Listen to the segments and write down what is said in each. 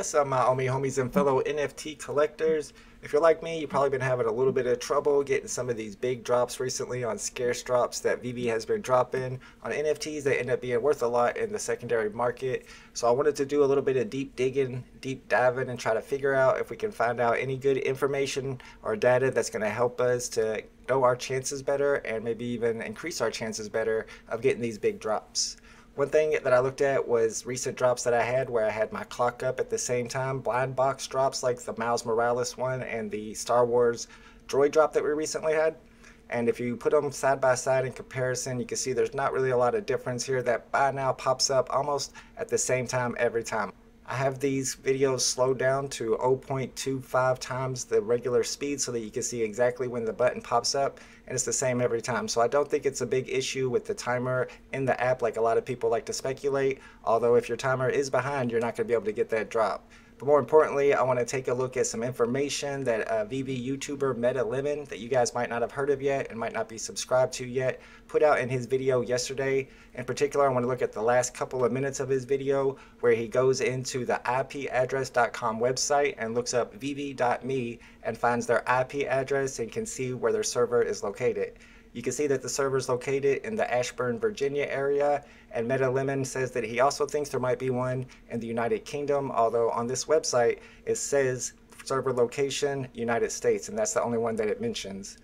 What's up, my Omi homies and fellow NFT collectors? If you're like me, you've probably been having a little bit of trouble getting some of these big drops recently on scarce drops that VeVe has been dropping on NFTs that end up being worth a lot in the secondary market. So I wanted to do a little bit of deep digging, deep diving, and try to figure out if we can find out any good information or data that's going to help us to know our chances better and maybe even increase our chances better of getting these big drops. One thing that I looked at was recent drops that I had where I had my clock up at the same time. Blind box drops like the Miles Morales one and the Star Wars droid drop that we recently had. And if you put them side by side in comparison, you can see there's not really a lot of difference here. That buy now pops up almost at the same time every time. I have these videos slowed down to 0.25 times the regular speed so that you can see exactly when the button pops up, and it's the same every time. So I don't think it's a big issue with the timer in the app like a lot of people like to speculate, although if your timer is behind, you're not going to be able to get that drop. But more importantly, I want to take a look at some information that VeVe YouTuber Meta Lemon, that you guys might not have heard of yet and might not be subscribed to yet, put out in his video yesterday. In particular, I want to look at the last couple of minutes of his video where he goes into the ipaddress.com website and looks up veve.me and finds their IP address and can see where their server is located. You can see that the server is located in the Ashburn, Virginia area, and Meta Lemon says that he also thinks there might be one in the United Kingdom, although on this website it says server location United States, and that's the only one that it mentions.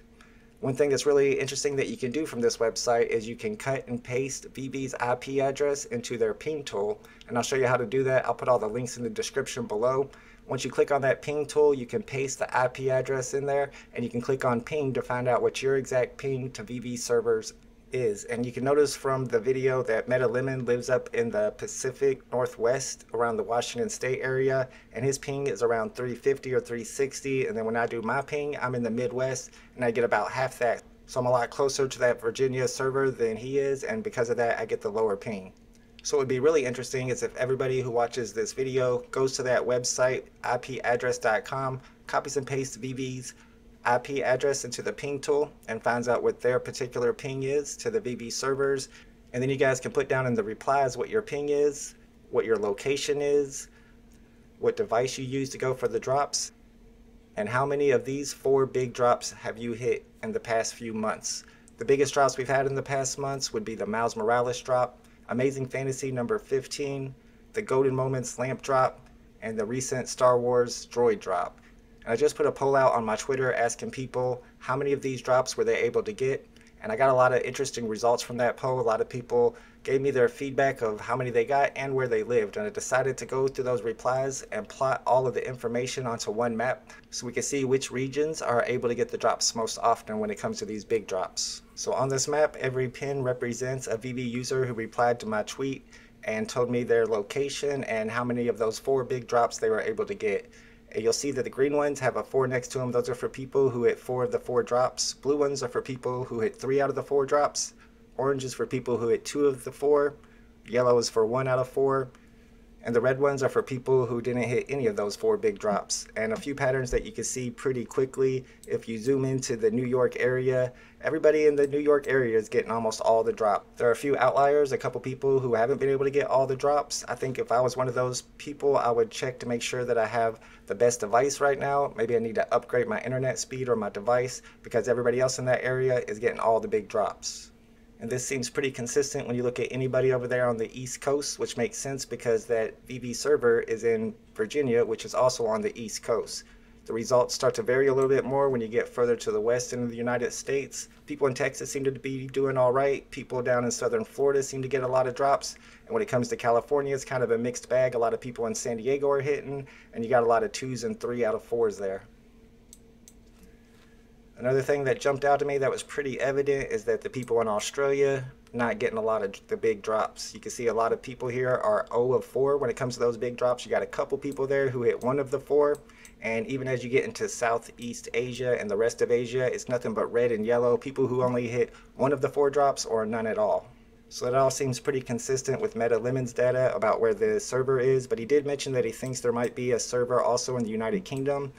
One thing that's really interesting that you can do from this website is you can cut and paste VeVe's IP address into their ping tool, and I'll show you how to do that. I'll put all the links in the description below. Once you click on that ping tool, you can paste the IP address in there, and you can click on ping to find out what your exact ping to VeVe servers is. And you can notice from the video that Meta Lemon lives up in the Pacific Northwest around the Washington State area, and his ping is around 350 or 360. And then when I do my ping, I'm in the Midwest and I get about half that. So I'm a lot closer to that Virginia server than he is, and because of that I get the lower ping. So what would be really interesting is if everybody who watches this video goes to that website, ipaddress.com, copies and pastes VeVe's IP address into the ping tool and finds out what their particular ping is to the VeVe servers. And then you guys can put down in the replies what your ping is, what your location is, what device you use to go for the drops, and how many of these 4 big drops have you hit in the past few months. The biggest drops we've had in the past months would be the Miles Morales drop, Amazing Fantasy number 15, the Golden Moments lamp drop, and the recent Star Wars droid drop. And I just put a poll out on my Twitter asking people how many of these drops were they able to get, and I got a lot of interesting results from that poll. A lot of people gave me their feedback of how many they got and where they lived, and I decided to go through those replies and plot all of the information onto one map so we can see which regions are able to get the drops most often when it comes to these big drops. So on this map, every pin represents a VeVe user who replied to my tweet and told me their location and how many of those 4 big drops they were able to get. And you'll see that the green ones have a 4 next to them. Those are for people who hit 4 of the 4 drops. Blue ones are for people who hit 3 out of the 4 drops. Orange is for people who hit 2 of the 4. Yellow is for 1 out of 4. And the red ones are for people who didn't hit any of those 4 big drops. And a few patterns that you can see pretty quickly if you zoom into the New York area. Everybody in the New York area is getting almost all the drop. There are a few outliers, a couple people who haven't been able to get all the drops. I think if I was one of those people, I would check to make sure that I have the best device right now. Maybe I need to upgrade my internet speed or my device because everybody else in that area is getting all the big drops. And this seems pretty consistent when you look at anybody over there on the East Coast, which makes sense because that VeVe server is in Virginia, which is also on the East Coast. The results start to vary a little bit more when you get further to the west into the United States. People in Texas seem to be doing all right. People down in southern Florida seem to get a lot of drops. And when it comes to California, it's kind of a mixed bag. A lot of people in San Diego are hitting, and you got a lot of 2s and 3 out of 4s there. Another thing that jumped out to me that was pretty evident is that the people in Australia not getting a lot of the big drops. You can see a lot of people here are 0 of 4 when it comes to those big drops. You got a couple people there who hit 1 of the 4. And even as you get into Southeast Asia and the rest of Asia, it's nothing but red and yellow. People who only hit 1 of the 4 drops or none at all. So that all seems pretty consistent with Meta Lemon's data about where the server is. But he did mention that he thinks there might be a server also in the United Kingdom.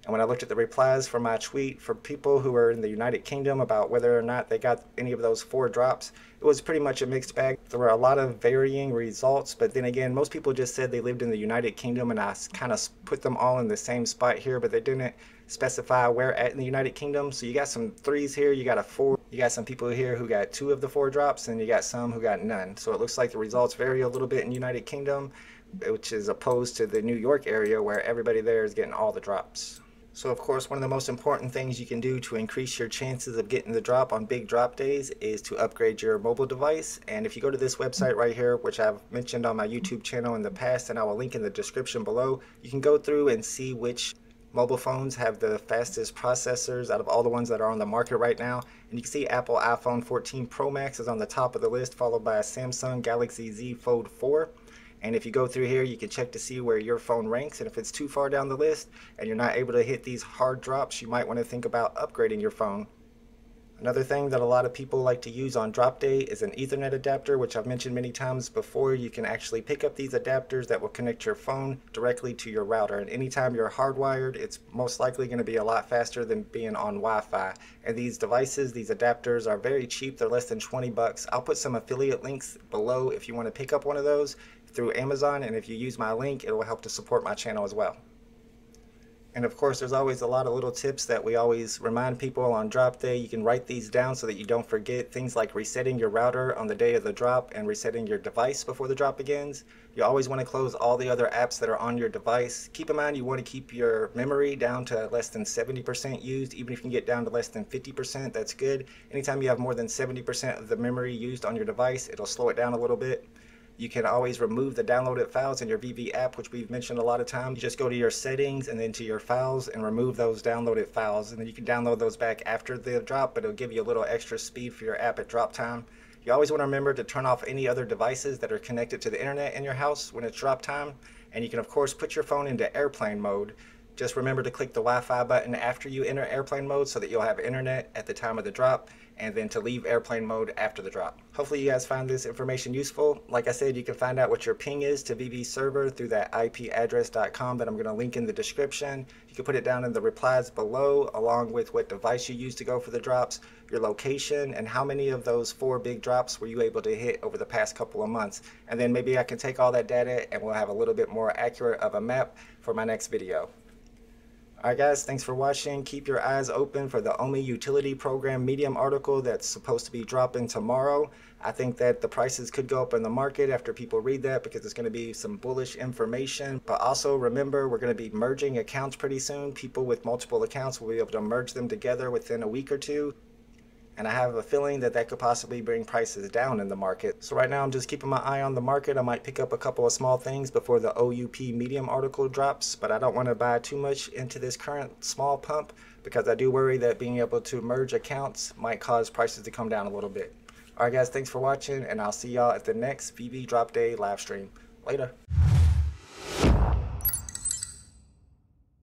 And when I looked at the replies for my tweet for people who were in the United Kingdom about whether or not they got any of those 4 drops, it was pretty much a mixed bag. There were a lot of varying results, but then again, most people just said they lived in the United Kingdom, and I kind of put them all in the same spot here, but they didn't specify where at in the United Kingdom. So you got some 3s here, you got a 4, you got some people here who got 2 of the 4 drops, and you got some who got none. So it looks like the results vary a little bit in United Kingdom, which is opposed to the New York area where everybody there is getting all the drops. So of course, one of the most important things you can do to increase your chances of getting the drop on big drop days is to upgrade your mobile device. And if you go to this website right here, which I've mentioned on my YouTube channel in the past, and I will link in the description below, you can go through and see which mobile phones have the fastest processors out of all the ones that are on the market right now. And you can see Apple iPhone 14 Pro Max is on the top of the list, followed by a Samsung Galaxy Z Fold 4. And if you go through here, you can check to see where your phone ranks. And if it's too far down the list and you're not able to hit these hard drops, you might want to think about upgrading your phone. Another thing that a lot of people like to use on drop day is an Ethernet adapter, which I've mentioned many times before. You can actually pick up these adapters that will connect your phone directly to your router. And anytime you're hardwired, it's most likely going to be a lot faster than being on Wi-Fi. And these devices, these adapters are very cheap. They're less than 20 bucks. I'll put some affiliate links below if you want to pick up one of those through Amazon. And if you use my link, it will help to support my channel as well. And of course, there's always a lot of little tips that we always remind people on drop day. You can write these down so that you don't forget. Things like resetting your router on the day of the drop and resetting your device before the drop begins. You always want to close all the other apps that are on your device. Keep in mind, you want to keep your memory down to less than 70% used. Even if you can get down to less than 50%, that's good. Anytime you have more than 70% of the memory used on your device, it'll slow it down a little bit. You can always remove the downloaded files in your VeVe app, which we've mentioned a lot of times. You just go to your settings and then to your files and remove those downloaded files. And then you can download those back after the drop, but it'll give you a little extra speed for your app at drop time. You always want to remember to turn off any other devices that are connected to the internet in your house when it's drop time. And you can, of course, put your phone into airplane mode. Just remember to click the Wi-Fi button after you enter airplane mode so that you'll have internet at the time of the drop, and then to leave airplane mode after the drop. Hopefully you guys find this information useful. Like I said, you can find out what your ping is to VeVe server through that IP-address.com that I'm going to link in the description. You can put it down in the replies below, along with what device you use to go for the drops, your location, and how many of those 4 big drops were you able to hit over the past couple of months. And then maybe I can take all that data and we'll have a little bit more accurate of a map for my next video. Alright guys, thanks for watching. Keep your eyes open for the OMI Utility Program Medium article that's supposed to be dropping tomorrow. I think that the prices could go up in the market after people read that because it's going to be some bullish information. But also remember, we're going to be merging accounts pretty soon. People with multiple accounts will be able to merge them together within a week or two. And I have a feeling that that could possibly bring prices down in the market. So right now I'm just keeping my eye on the market. I might pick up a couple of small things before the OUP Medium article drops, but I don't want to buy too much into this current small pump because I do worry that being able to merge accounts might cause prices to come down a little bit. Alright guys, thanks for watching, and I'll see y'all at the next VeVe Drop Day live stream. Later.